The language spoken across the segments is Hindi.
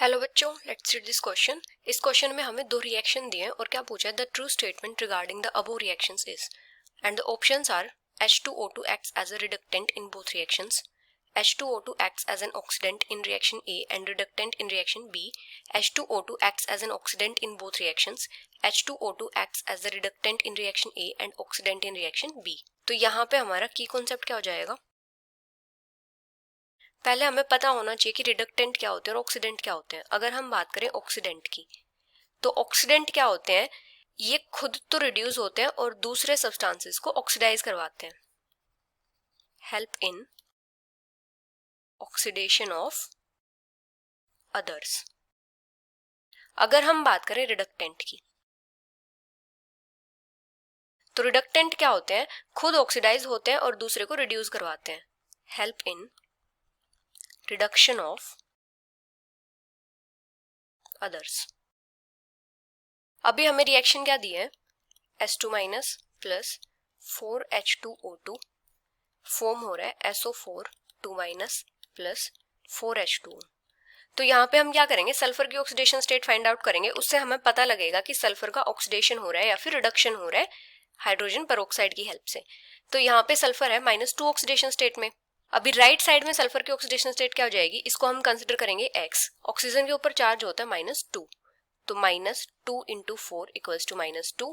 हेलो बच्चों, लेट्स रीड दिस क्वेश्चन। इस क्वेश्चन में हमें दो रिएक्शन दिए हैं और क्या पूछा है, the true statement regarding the above reactions is, and the options are H2O2 acts as a reductant in both reactions, H2O2 acts as an oxidant in reaction A and reductant in reaction B, H2O2 acts as an oxidant in both reactions, H2O2 acts as a reductant in reaction A and oxidant in reaction B। तो यहाँ पे हमारा की कॉन्सेप्ट क्या हो जाएगा, पहले हमें पता होना चाहिए कि रिडक्टेंट क्या होते हैं और ऑक्सीडेंट क्या होते हैं। अगर हम बात करें ऑक्सीडेंट की, तो ऑक्सीडेंट क्या होते हैं, ये खुद तो रिड्यूस होते हैं और दूसरे सब्सटेंसेस को ऑक्सीडाइज करवाते हैं, help in oxidation of others. अगर हम बात करें रिडक्टेंट की, तो रिडक्टेंट क्या होते हैं, खुद ऑक्सीडाइज होते हैं और दूसरे को रिड्यूस करवाते हैं, help in reduction of others. अभी हमें रिएक्शन क्या दी है, S2 minus plus 4H2O2 form हो रहा है SO4 2 माइनस प्लस 4H2O। तो यहाँ पे हम क्या करेंगे, सल्फर की ऑक्सीडेशन स्टेट फाइंड आउट करेंगे। उससे हमें पता लगेगा कि सल्फर का ऑक्सीडेशन हो रहा है या फिर रिडक्शन हो रहा है हाइड्रोजन पेरोक्साइड की हेल्प से। तो यहाँ पे सल्फर है -2 ऑक्सीडेशन स्टेट में। अभी राइट साइड में सल्फर की ऑक्सीडेशन स्टेट क्या हो जाएगी, इसको हम कंसिडर करेंगे x। ऑक्सीजन के ऊपर चार्ज होता है -2, तो -2 into 4 equals to -2,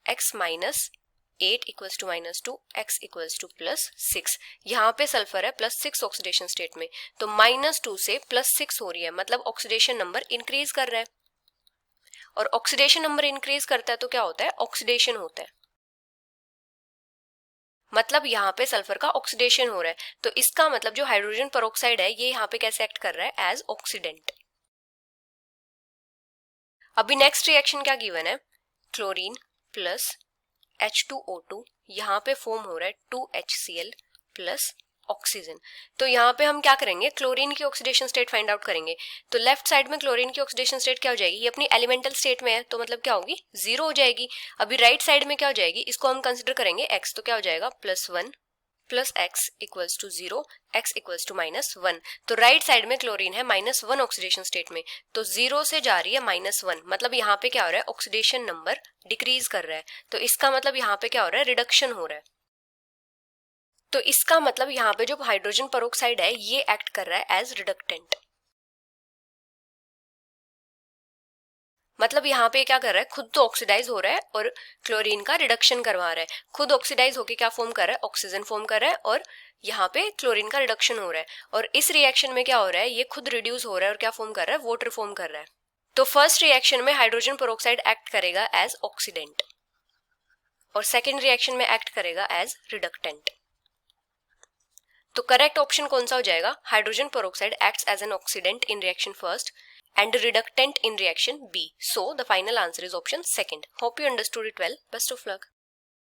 x -8 equals to -2, x equals to +6। यहाँ पे सल्फर है +6 ऑक्सीडेशन स्टेट में, तो -2 से +6 हो रही है, मतलब ऑक्सीडेशन नंबर इंक्रीज कर रहा है। और ऑक्सीडेशन नंबर इंक्रीज करता है तो क्या होता है, ऑक्सीडेशन होता है, मतलब यहाँ पे सल्फर का ऑक्सीडेशन हो रहा है। तो इसका मतलब जो हाइड्रोजन पेरोक्साइड है ये यहाँ पे कैसे एक्ट कर रहा है, एज ऑक्सीडेंट। अभी नेक्स्ट रिएक्शन क्या गिवन है, क्लोरीन प्लस H2O2, यहाँ पे फॉर्म हो रहा है 2HCl प्लस ऑक्सीजन। तो यहाँ पे हम क्या करेंगे, क्लोरीन की ऑक्सीडेशन स्टेट फाइंड आउट करेंगे। तो लेफ्ट साइड में क्लोरीन की ऑक्सीडेशन स्टेट क्या हो जाएगी, ये अपनी एलिमेंटल स्टेट में है, तो मतलब क्या होगी, 0 हो जाएगी। अभी राइट साइड में क्या हो जाएगी, इसको हम कंसिडर करेंगे x, तो क्या हो जाएगा +1 plus x equals to 0, x equals to -1। तो राइट साइड में क्लोरीन है -1 ऑक्सीडेशन स्टेट में, तो 0 से जा रही है -1, मतलब यहाँ पे क्या हो रहा है, ऑक्सीडेशन नंबर डिक्रीज कर रहा है। तो इसका मतलब यहाँ पे क्या हो रहा है, रिडक्शन हो रहा है। तो इसका मतलब यहाँ पे जो हाइड्रोजन पेरोक्साइड है ये एक्ट कर रहा है एज रिडक्टेंट। मतलब यहाँ पे क्या कर रहा है, खुद तो ऑक्सीडाइज हो रहा है और क्लोरीन का रिडक्शन करवा रहा है। खुद ऑक्सीडाइज होके क्या फॉर्म कर रहा है, ऑक्सीजन फॉर्म कर रहा है, और यहाँ पे क्लोरीन का रिडक्शन हो रहा है। और इस रिएक्शन में क्या हो रहा है, ये खुद रिड्यूस हो रहा है और क्या फॉर्म कर रहा है, वाटर फॉर्म कर रहा है। तो फर्स्ट रिएक्शन में हाइड्रोजन पेरोक्साइड एक्ट करेगा एज ऑक्सीडेंट और सेकेंड रिएक्शन में एक्ट करेगा एज रिडक्टेंट। तो करेक्ट ऑप्शन कौन सा हो जाएगा, hydrogen peroxide acts as an oxidant in reaction first and reductant in reaction B. So the final answer is option second. Hope you understood it well. Best of luck.